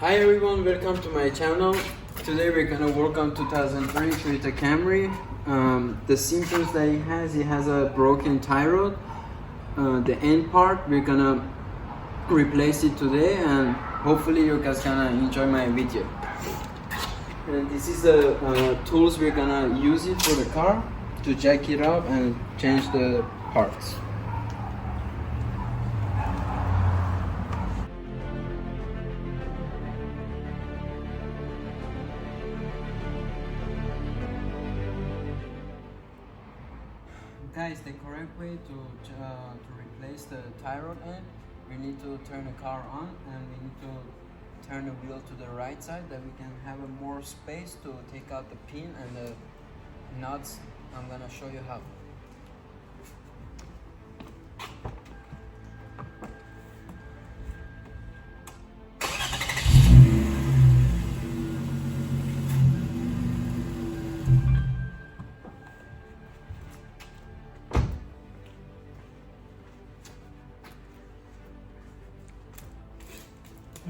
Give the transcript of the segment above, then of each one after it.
Hi everyone, welcome to my channel. Today we're gonna work on 2003 Toyota Camry. The symptoms that he has a broken tie rod. The end part, we're gonna replace it today, and hopefully you guys gonna enjoy my video. And this is the tools we're gonna use it for the car to jack it up and change the parts. Guys, the correct way to replace the tie rod end, we need to turn the car on and we need to turn the wheel to the right side that we can have a more space to take out the pin and the nuts. I'm gonna show you how.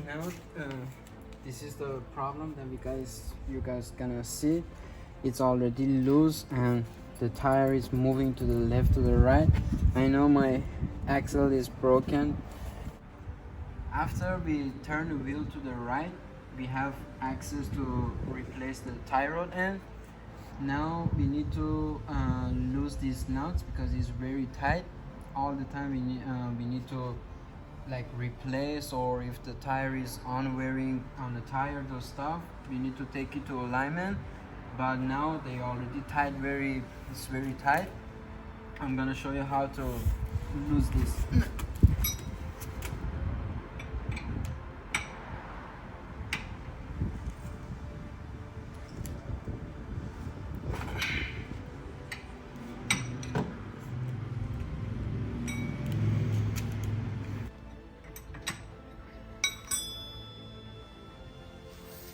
Now this is the problem that you guys gonna see. It's already loose and the tire is moving to the left to the right. I know my axle is broken. After we turn the wheel to the right, we have access to replace the tie rod end. Now we need to lose these nuts because it's very tight. All the time we need to like replace, or if the tire is unwearing on the tire, those stuff, we need to take it to alignment. But now they already tied it's very tight. I'm gonna show you how to lose this.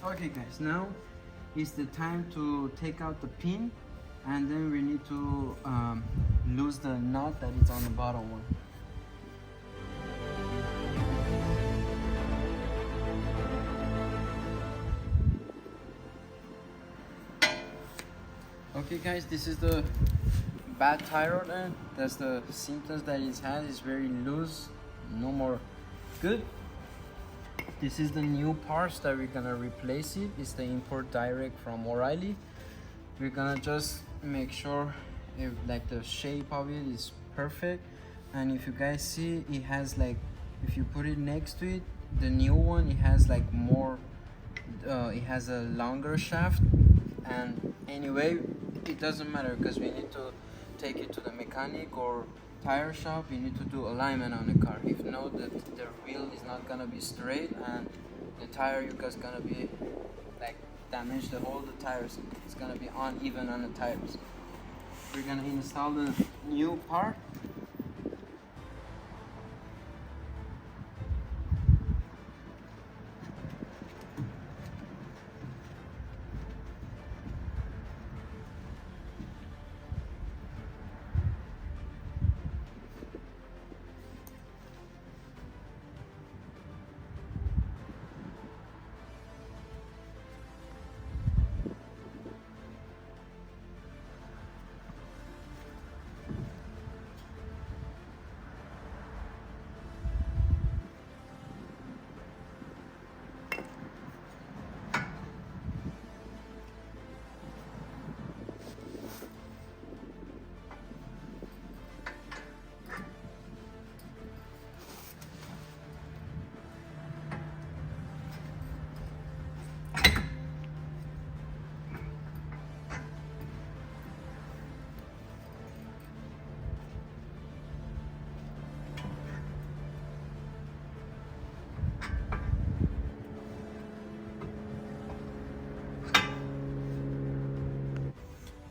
Okay guys, now is the time to take out the pin, and then we need to lose the nut that is on the bottom one. Okay guys, this is the bad tie rod end. That's the symptoms that it's had. It's very loose, no more good. This is the new parts that we're gonna replace it. It's the import direct from O'Reilly. We're gonna just make sure if like the shape of it is perfect. And if you guys see, it has like, if you put it next to it, the new one, it has like more, it has a longer shaft. And anyway, it doesn't matter because we need to take it to the mechanic or tire shop. We need to do alignment on the car. If not, the wheel is not gonna be straight, and the tire you guys gonna be like damaged. All the tires, it's gonna be uneven on the tires. We're gonna install the new part.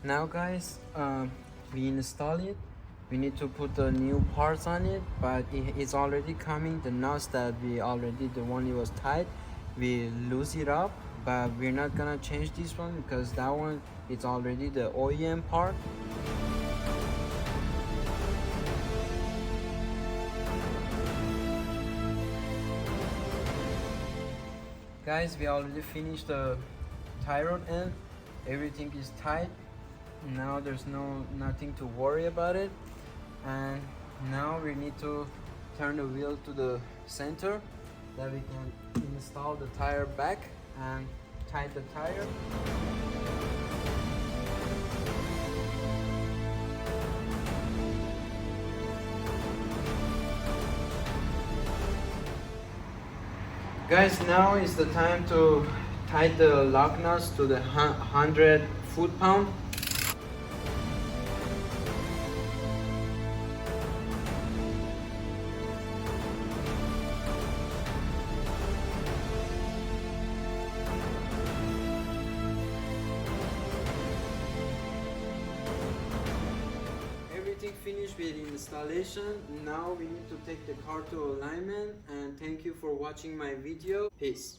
Now guys, we install it. We need to put the new parts on it, but it's already coming. The nuts that we already, the one it was tight, we lose it up, but we're not gonna change this one because that one, it's already the OEM part. Guys, we already finished the tie rod end. Everything is tight. Now there's nothing to worry about it. And now we need to turn the wheel to the center that we can install the tire back and tie the tire. Guys, now is the time to tie the lock nuts to the 100 foot-pound. Everything finished with installation. Now we need to take the car to alignment, and thank you for watching my video. Peace.